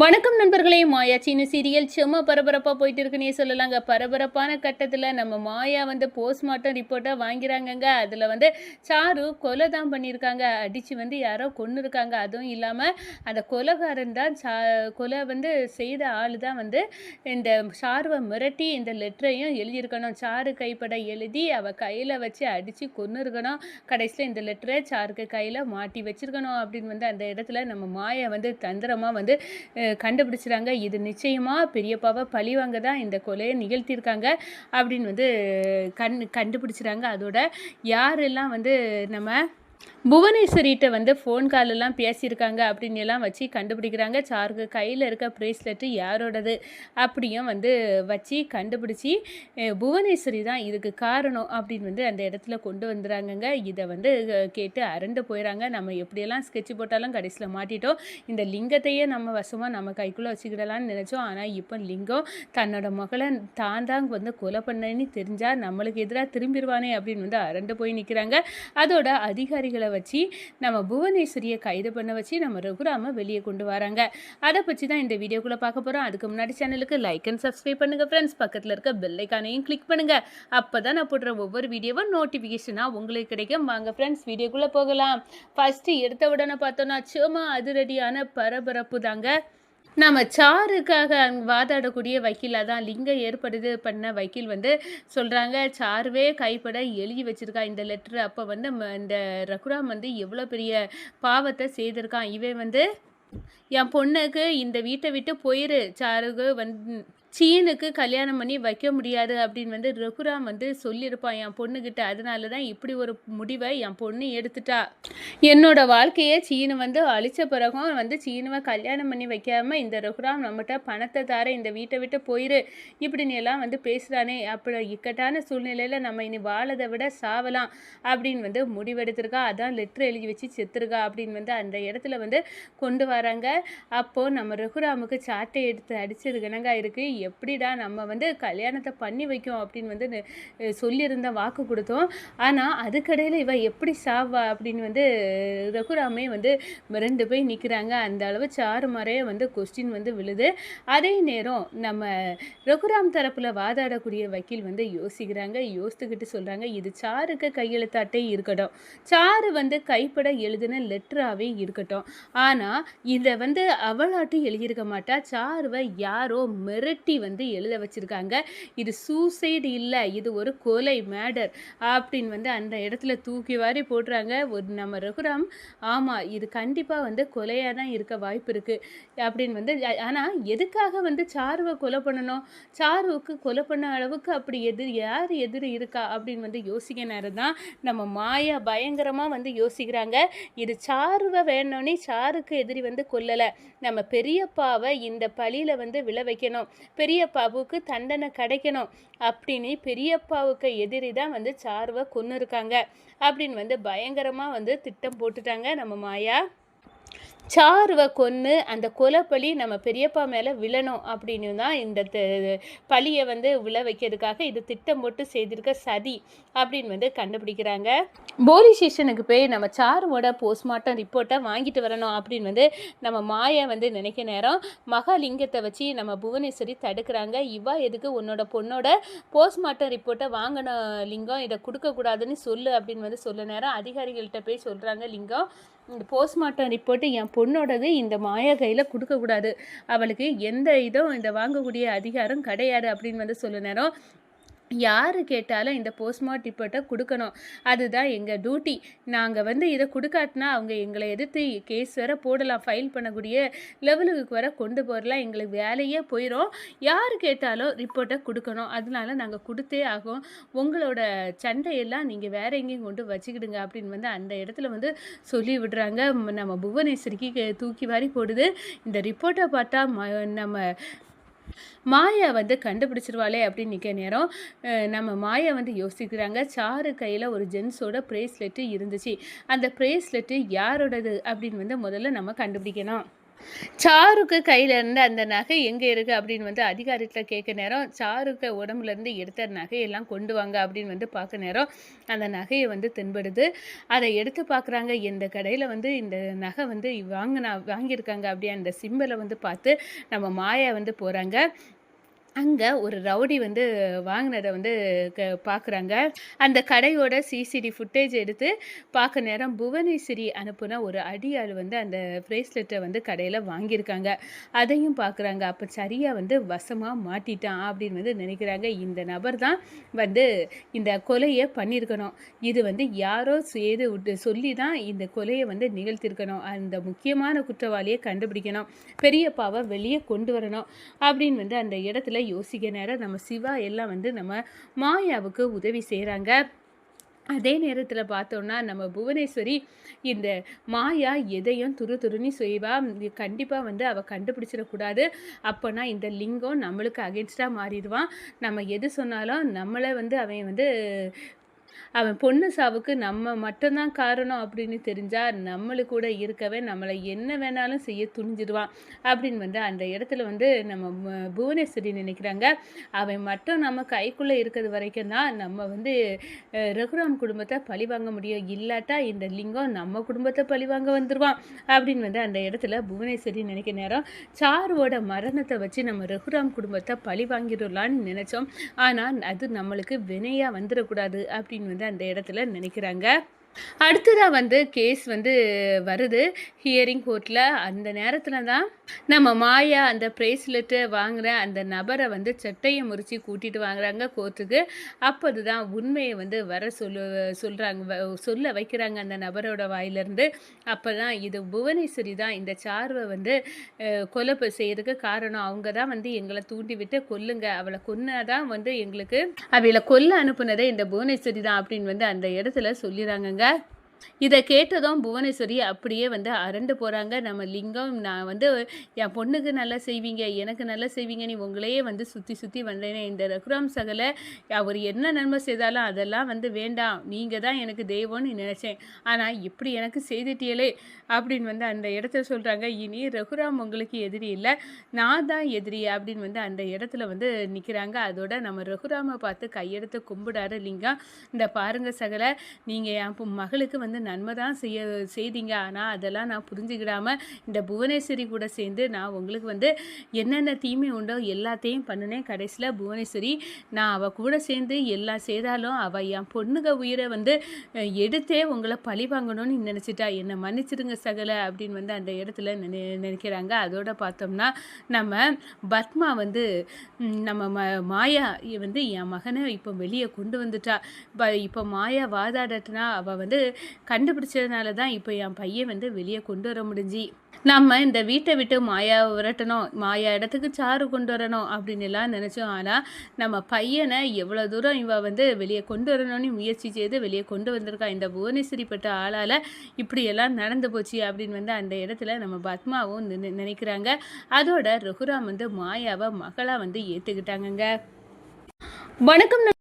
வணக்கம் நண்பர்களே, மாயா சீனு சீரியல் செம்ம பரபரப்பாக போயிட்டு இருக்குன்னே சொல்லலாங்க. பரபரப்பான கட்டத்தில் நம்ம மாயா வந்து போஸ்ட்மார்ட்டம் ரிப்போர்ட்டாக வாங்கிறாங்கங்க. அதில் வந்து சாரு கொலை தான் பண்ணியிருக்காங்க, அடித்து வந்து யாரோ கொன்று இருக்காங்க. அதுவும் இல்லாமல் அந்த கொலைகாரன் தான் கொலை வந்து செய்த ஆள் தான் வந்து இந்த சாருவை மிரட்டி இந்த லெட்டரையும் எழுதியிருக்கணும். சாரு கைப்பட எழுதி அவள் கையில் வச்சு அடித்து கொன்று இருக்கணும். கடைசியில் இந்த லெட்டரை சாருக்கு கையில் மாட்டி வச்சிருக்கணும் அப்படின்னு வந்து அந்த இடத்துல நம்ம மாயா வந்து தந்திரமாக வந்து கண்டுபிடிச்சிட்டாங்க. இது நிச்சயமாக பெரியப்பாவை பழிவாங்க தான் இந்த கொலையை நிகழ்த்தியிருக்காங்க அப்படின்னு வந்து கண்டுபிடிச்சிட்டாங்க. அதோட யாரெல்லாம் வந்து நம்ம புவனேஸ்வரிகிட்ட வந்து ஃபோன் காலெல்லாம் பேசியிருக்காங்க அப்படின்னு எல்லாம் வச்சு கண்டுபிடிக்கிறாங்க. சாருக்கு கையில் இருக்க ப்ரேஸ்லெட்டு யாரோடது அப்படியும் வந்து வச்சு கண்டுபிடிச்சி புவனேஸ்வரி தான் இதுக்கு காரணம் அப்படின்னு வந்து அந்த இடத்துல கொண்டு வந்துடுறாங்கங்க. இதை வந்து கேட்டு அரண்டு போயிடறாங்க. நம்ம எப்படியெல்லாம் ஸ்கெட்ச் போட்டாலும் கடைசியில் மாட்டிட்டோம். இந்த லிங்கத்தையே நம்ம வசமாக நம்ம கைக்குள்ளே வச்சுக்கிடலான்னு நினச்சோம். ஆனால் இப்போ லிங்கம் தன்னோட மகளை தான் வந்து கொலை பண்ணேன்னு தெரிஞ்சால் நம்மளுக்கு எதிராக திரும்பிடுவானே அப்படின்னு வந்து அரண்டு போய் நிற்கிறாங்க. அதோட அதிகாரிகளை வச்சு நம்ம புவனேஸ்வரியை கைது பண்ண வச்சு நம்ம ரகுராம வெளியே கொண்டு வராங்க. அதை பற்றி தான் இந்த வீடியோக்குள்ளே பார்க்க போகிறோம். அதுக்கு முன்னாடி சேனலுக்கு லைக் அண்ட் சப்ஸ்கிரைப் பண்ணுங்கள் ஃப்ரெண்ட்ஸ். பக்கத்தில் இருக்க பெல் ஐக்கானையும் கிளிக் பண்ணுங்கள். அப்போ தான் நான் போடுற ஒவ்வொரு வீடியோவும் நோட்டிஃபிகேஷனாக உங்களுக்கு கிடைக்கும். வாங்க ஃப்ரெண்ட்ஸ், வீடியோக்குள்ளே போகலாம். ஃபஸ்ட்டு எடுத்த உடனே பார்த்தோன்னா சும்மா அதிரடியான பரபரப்பு தாங்க. நம்ம சாருக்காக வாதாடக்கூடிய வக்கீலாக தான் லிங்கம் ஏற்படுது பண்ண வக்கீல் வந்து சொல்கிறாங்க, சாருவே கைப்பட எழுதி வச்சுருக்கா இந்த லெட்ரு. அப்போ வந்து இந்த ரகுராம் வந்து எவ்வளோ பெரிய பாவத்தை செய்திருக்கான். இவன் வந்து என் பொண்ணுக்கு இந்த வீட்டை விட்டு போயிரு, சாருக்கு வந்து சீனுக்கு கல்யாணம் பண்ணி வைக்க முடியாது அப்படின்னு வந்து ரகுராம் வந்து சொல்லியிருப்பான் என் பொண்ணுக்கிட்ட. அதனால தான் இப்படி ஒரு முடிவை என் பொண்ணு எடுத்துட்டா. என்னோட வாழ்க்கையை சீனு வந்து அழிச்ச பிறகும் வந்து சீனுவை கல்யாணம் பண்ணி வைக்காமல் இந்த ரகுராம் நம்மகிட்ட பணத்தை தார இந்த வீட்டை விட்டு போயிரு இப்படின்னு எல்லாம் வந்து பேசுகிறானே. அப்படி இக்கட்டான சூழ்நிலையில் நம்ம இனி வாழதை விட சாவலாம் அப்படின்னு வந்து முடிவெடுத்திருக்கா. அதான் லெட்ரு எழுதி வச்சு செத்துருக்கா அப்படின்னு வந்து அந்த இடத்துல வந்து கொண்டு வராங்க. அப்போது நம்ம ரகுராமுக்கு சாட்டை எடுத்து அடிச்சது கணங்காக இருக்குது. எப்படிடா நம்ம வந்து கல்யாணத்தை பண்ணி வைக்கும் அப்படின்னு வந்து சொல்லியிருந்த வாக்கு கொடுத்தோம். ஆனால் அதுக்கடையில் இவ எப்படி சாவா அப்படின்னு வந்து ரகுராமே வந்து மிரண்டு போய் நிற்கிறாங்க. அந்த அளவு சாரு மாதிரியே வந்து கொஸ்டின் வந்து விழுது. அதே நேரம் நம்ம ரகுராம் தரப்பில் வாதாடக்கூடிய வக்கீல் வந்து யோசிக்கிறாங்க. யோசித்துக்கிட்டு சொல்கிறாங்க, இது சாருக்கு கையெழுத்தாட்டே இருக்கட்டும், சாரு வந்து கைப்பட எழுதின லெட்டராகவே இருக்கட்டும். ஆனால் இதை வந்து அவளாட்டும் எழுதியிருக்க மாட்டா, சாருவை யாரோ மிரட்டி வந்து எழுத வச்சிருக்காங்க. இது சூசைடு இல்லை, இது ஒரு கொலை மேடர் அப்படின்னு வந்து அந்த இடத்துல தூக்கி வாரி போடுறாங்க. ஒரு நம்ம ரகுராம் ஆமாம் இது கண்டிப்பாக வந்து கொலையாக தான் இருக்க வாய்ப்பு இருக்குது அப்படின்னு வந்து. ஆனால் எதுக்காக வந்து சாருவை கொலை பண்ணணும், சாருவுக்கு கொலை பண்ண அளவுக்கு அப்படி யார் எதிரி இருக்கா அப்படின்னு வந்து யோசிக்க நேரம் தான் நம்ம மாயா பயங்கரமாக வந்து யோசிக்கிறாங்க. இது சாருவை வேணும்னே சாருக்கு எதிரி வந்து கொல்லலை, நம்ம பெரியப்பாவை இந்த பழியில் வந்து விழ வைக்கணும், பெரியப்பாவுக்கு தண்டனை கிடைக்கணும் அப்படின்னு பெரியப்பாவுக்கு எதிரி தான் வந்து சாருவை கொன்று இருக்காங்க அப்படின்னு வந்து பயங்கரமாக வந்து திட்டம் போட்டுட்டாங்க நம்ம மாயா. சாருவை கொன்று அந்த கொலைப்பழி நம்ம பெரியப்பா மேலே விழணும் அப்படின்னு தான் இந்த பழியை வந்து விழ வைக்கிறதுக்காக இது திட்டம் போட்டு செய்திருக்க சதி அப்படின்னு வந்து கண்டுபிடிக்கிறாங்க. போலீஸ் ஸ்டேஷனுக்கு போய் நம்ம சாருவோட போஸ்ட்மார்ட்டம் ரிப்போர்ட்டை வாங்கிட்டு வரணும் அப்படின்னு வந்து நம்ம மாயா வந்து நினைக்க நேரம் மகாலிங்கத்தை வச்சு நம்ம புவனேஸ்வரி தடுக்கிறாங்க. இவா எதுக்கு உன்னோட பொண்ணோட போஸ்ட்மார்ட்டம் ரிப்போர்ட்டை வாங்கின லிங்கம், இதை கொடுக்கக்கூடாதுன்னு சொல்லு அப்படின்னு வந்து சொல்ல நேரம் அதிகாரிகள்கிட்ட போய் சொல்கிறாங்க, லிங்கம் இந்த போஸ்ட்மார்ட்டம் ரிப்போர்ட்டு என் பொண்ணோடது, இந்த மாயா கையில் கொடுக்கக்கூடாது, அவளுக்கு எந்த இதுவும் இந்த வாங்கக்கூடிய அதிகாரம் கிடையாது அப்படின்னு வந்து சொல்ல நேரம் யார் கேட்டாலும் இந்த போஸ்ட்மார்ட் ரிப்போர்ட்டை கொடுக்கணும், அதுதான் எங்கள் டியூட்டி, நாங்கள் வந்து இதை கொடுக்காட்டினா அவங்க எங்களை எதிர்த்து கேஸ் வேற போடலாம், ஃபைல் பண்ணக்கூடிய லெவலுக்கு வர கொண்டு போகலாம், எங்களுக்கு வேலையே போயிடும், யார் கேட்டாலும் ரிப்போர்ட்டை கொடுக்கணும், அதனால நாங்கள் கொடுத்தே ஆகும், உங்களோட சண்டையெல்லாம் நீங்கள் வேற எங்கேயும் கொண்டு வச்சுக்கிடுங்க அப்படின்னு வந்து அந்த இடத்துல வந்து சொல்லி விடுறாங்க. நம்ம புவனேஸ்வரிக்கு தூக்கி வாரி போடுது. இந்த ரிப்போர்ட்டை பார்த்தா நம்ம மாயா வந்து கண்டுபிடிச்சிருவாளே அப்படின்னு நிற்க நேரம் நம்ம மாயா வந்து யோசிக்கிறாங்க, சாரு கையில் ஒரு ஜென்ஸோட ப்ரேஸ்லெட்டு இருந்துச்சு, அந்த ப்ரேஸ்லெட்டு யாரோடது அப்படின்னு வந்து முதல்ல நம்ம கண்டுபிடிக்கணும். சாருக்கு கையில இருந்த அந்த நகை எங்க இருக்கு அப்படின்னு வந்து அதிகாரிட்ட கேட்க நேரம், சாருக்கு உடம்புல இருந்து எடுத்த நகையெல்லாம் கொண்டு வாங்க அப்படின்னு வந்து பார்க்க நேரம், அந்த நகைய வந்து தென்படுது. அத எடுத்து பார்க்குறாங்க. இந்த கடையில வந்து இந்த நகை வந்து வாங்கியிருக்காங்க அப்படியே அந்த சிம்பல வந்து பார்த்து நம்ம மாயா வந்து போறாங்க. அங்க ஒரு ரவுடி வந்து வாங்கினத வந்து பார்க்குறாங்க. அந்த கடையோட சிசிடி ஃபுட்டேஜ் எடுத்து பார்க்க நேரம் புவனேஸ்வரி அனுப்புன ஒரு அடியாள் வந்து அந்த பிரேஸ்லெட்ட வந்து கடையில வாங்கியிருக்காங்க. அதையும் பார்க்குறாங்க. அப்ப சரியா வந்து வசமா மாட்டிட்டான் அப்படின்னு வந்து நினைக்கிறாங்க. இந்த நபர் தான் வந்து இந்த கொலைய பண்ணியிருக்கணும். இது வந்து யாரோ செய்து விட்டு சொல்லி தான் இந்த கொலைய வந்து நிகழ்த்தியிருக்கணும். அந்த முக்கியமான குற்றவாளிய கண்டுபிடிக்கணும். பெரியப்பாவ வெளிய கொண்டு வரணும் அப்படின்னு வந்து அந்த இடத்துல யோசிக்க நேரம் நம்ம சிவா எல்லாம் வந்து நம்ம மாயாவுக்கு உதவி செய்கிறாங்க. அதே நேரத்தில் பார்த்தோன்னா நம்ம புவனேஸ்வரி இந்த மாயா எதையும் துருன்னு செய்வா. கண்டிப்பாக வந்து அவள் கண்டுபிடிச்சிடக்கூடாது. அப்போனா இந்த லிங்கம் நம்மளுக்கு அகென்ஸ்டாக மாறிடுவான். நம்ம எது சொன்னாலும் நம்மளை வந்து அவன் வந்து அவன் பொண்ணு சாவுக்கு நம்ம மட்டும்தான் காரணம் அப்படின்னு தெரிஞ்சா நம்மளு கூட இருக்கவே நம்மளை என்ன வேணாலும் செய்ய துணிஞ்சிடுவான் அப்படின்னு வந்து அந்த இடத்துல வந்து நம்ம புவனேஸ்வரி நினைக்கிறாங்க. அவன் மட்டும் நம்ம கைக்குள்ளே இருக்கிறது வரைக்கும் தான் நம்ம வந்து ரகுராம் குடும்பத்தை பழிவாங்க முடியும். இல்லாட்டா இந்த லிங்கம் நம்ம குடும்பத்தை பழிவாங்க வந்துடுவான் அப்படின்னு வந்து அந்த இடத்துல புவனேஸ்வரி நினைக்க நேரம் சாருவோட மரணத்தை வச்சு நம்ம ரகுராம் குடும்பத்தை பழி வாங்கிடலான்னு நினைச்சோம். ஆனால் அது நம்மளுக்கு வினையாக வந்துடக்கூடாது அப்படின்னு வந்து அந்த இடத்துல நினைக்கிறாங்க. அடுத்ததாக வந்து கேஸ் வந்து வருது ஹியரிங் கோர்ட்டில். அந்த நேரத்தில் தான் நம்ம மாயா அந்த பிரேஸ்லெட்டை வாங்குகிற அந்த நபரை வந்து சட்டையை முறித்து கூட்டிகிட்டு வாங்குறாங்க கோர்ட்டுக்கு. அப்போது தான் உண்மையை வந்து வர சொல்ல வைக்கிறாங்க அந்த நபரோட வாயிலிருந்து. அப்போ தான் இது புவனேஸ்வரி தான் இந்த சார்வை வந்து கொலை செய்யறதுக்கு காரணம். அவங்க தான் வந்து எங்களை தூண்டி விட்டு கொல்லுங்க, அவளை கொன்னாதான் வந்து எங்களுக்கு அவளை கொல்ல அனுப்புனதே இந்த புவனேஸ்வரி தான் அப்படின்னு வந்து அந்த இடத்துல சொல்லிடுறாங்கங்க. இதை கேட்டதும் புவனேஸ்வரி அப்படியே வந்து அரண்டு போகிறாங்க. நம்ம லிங்கம் நான் வந்து என் பொண்ணுக்கு நல்லா செய்வீங்க, எனக்கு நல்லா செய்வீங்க, நீ உங்களையே வந்து சுற்றி சுற்றி வந்தேனே, இந்த ரகுராம் சகலை அவர் என்ன நன்மை செய்தாலும் அதெல்லாம் வந்து வேண்டாம், நீங்கள் தான் எனக்கு தெய்வம்னு நினச்சேன், ஆனால் இப்படி எனக்கு செய்துட்டியலே அப்படின்னு வந்து அந்த இடத்துல சொல்கிறாங்க. இனி ரகுராம் உங்களுக்கு எதிரி இல்லை, நான் தான் எதிரி அப்படின்னு வந்து அந்த இடத்துல வந்து நிற்கிறாங்க. அதோட நம்ம ரகுராமை பார்த்து கையெடுத்து கும்பிடாரு லிங்கம். இந்த பாருங்க சகலை, நீங்கள் என் மகளுக்கு வந்து நன்மை தான் செய்தீங்க, ஆனால் அதெல்லாம் நான் புரிஞ்சுக்கிடாமல் இந்த புவனேஸ்வரி கூட சேர்ந்து நான் உங்களுக்கு வந்து என்னென்ன தீமை உண்டோ எல்லாத்தையும் பண்ணினேன். கடைசியில் புவனேஸ்வரி நான் அவள் கூட சேர்ந்து எல்லாம் செய்தாலும் அவள் என் பொண்ணுக உயிரை வந்து எடுத்தே உங்களை பழி வாங்கணும்னு நினச்சிட்டா, என்னை மன்னிச்சிடுங்க சகலை அப்படின்னு வந்து அந்த இடத்துல நினைக்கிறாங்க. அதோட பார்த்தோம்னா நம்ம பத்மா வந்து நம்ம மாயா வந்து என் மகனை இப்போ வெளியே கொண்டு வந்துட்டா. இப்போ மாயா வாதாடட்டுனா அவள் வந்து கண்டுபிடிச்சதுனால தான் இப்போ என் பையன் வந்து வெளியே கொண்டு வர முடிஞ்சு. நம்ம இந்த வீட்டை விட்டு மாயாவை விரட்டணும், மாயா இடத்துக்கு சாரு கொண்டு வரணும் அப்படின்னு எல்லாம் நினச்சோம். ஆனால் நம்ம பையனை எவ்வளோ தூரம் இவ வந்து வெளியே கொண்டு வரணும்னு முயற்சி செய்து வெளியே கொண்டு வந்திருக்கா. இந்த புவனேஸ்வரி பட்ட ஆளால் இப்படியெல்லாம் நடந்து போச்சு அப்படின்னு வந்து அந்த இடத்துல நம்ம பத்மாவும் நினைக்கிறாங்க. அதோட ரகுராம் வந்து மாயாவை மகளாக வந்து ஏற்றுக்கிட்டாங்கங்க. வணக்கம்.